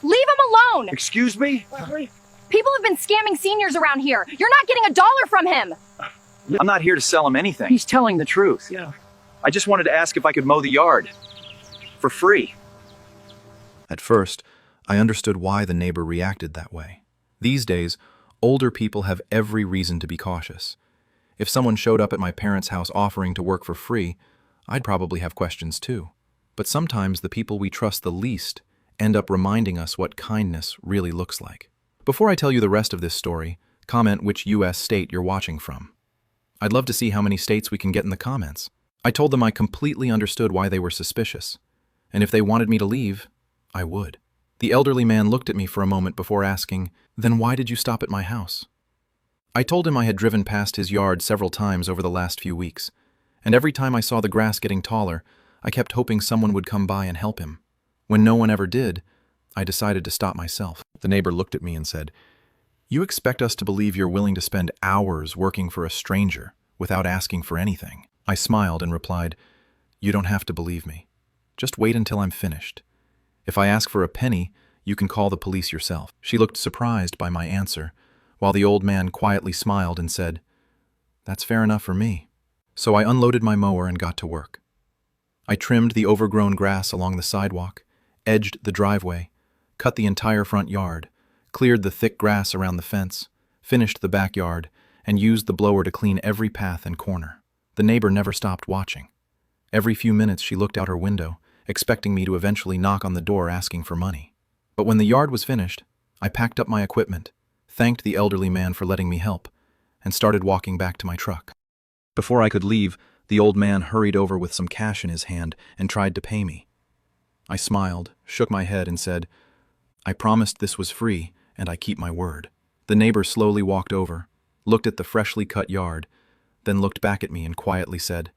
Leave him alone! Excuse me? People have been scamming seniors around here. You're not getting $1 from him! I'm not here to sell him anything. He's telling the truth. Yeah. I just wanted to ask if I could mow the yard. For free. At first, I understood why the neighbor reacted that way. These days, older people have every reason to be cautious. If someone showed up at my parents' house offering to work for free, I'd probably have questions too. But sometimes the people we trust the least end up reminding us what kindness really looks like. Before I tell you the rest of this story, comment which US state you're watching from. I'd love to see how many states we can get in the comments. I told them I completely understood why they were suspicious, and if they wanted me to leave, I would. The elderly man looked at me for a moment before asking, "Then why did you stop at my house?" I told him I had driven past his yard several times over the last few weeks, and every time I saw the grass getting taller, I kept hoping someone would come by and help him. When no one ever did, I decided to stop myself. The neighbor looked at me and said, "You expect us to believe you're willing to spend hours working for a stranger without asking for anything?" I smiled and replied, "You don't have to believe me. Just wait until I'm finished. If I ask for a penny, you can call the police yourself." She looked surprised by my answer, while the old man quietly smiled and said, "That's fair enough for me." So I unloaded my mower and got to work. I trimmed the overgrown grass along the sidewalk, edged the driveway, cut the entire front yard, cleared the thick grass around the fence, finished the backyard, and used the blower to clean every path and corner. The neighbor never stopped watching. Every few minutes she looked out her window, expecting me to eventually knock on the door asking for money. But when the yard was finished, I packed up my equipment, thanked the elderly man for letting me help, and started walking back to my truck. Before I could leave, the old man hurried over with some cash in his hand and tried to pay me. I smiled, shook my head, and said, "I promised this was free, and I keep my word." The neighbor slowly walked over, looked at the freshly cut yard, then looked back at me and quietly said,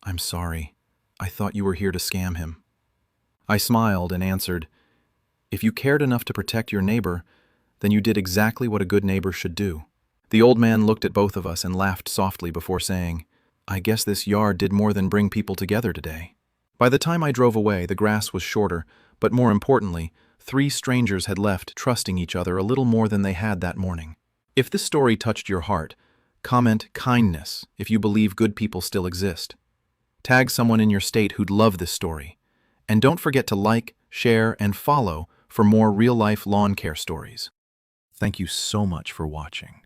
"I'm sorry. I thought you were here to scam him." I smiled and answered, "If you cared enough to protect your neighbor, then you did exactly what a good neighbor should do." The old man looked at both of us and laughed softly before saying, "I guess this yard did more than bring people together today." By the time I drove away, the grass was shorter, but more importantly, 3 strangers had left trusting each other a little more than they had that morning. If this story touched your heart, comment kindness if you believe good people still exist. Tag someone in your state who'd love this story. And don't forget to like, share, and follow for more real-life lawn care stories. Thank you so much for watching.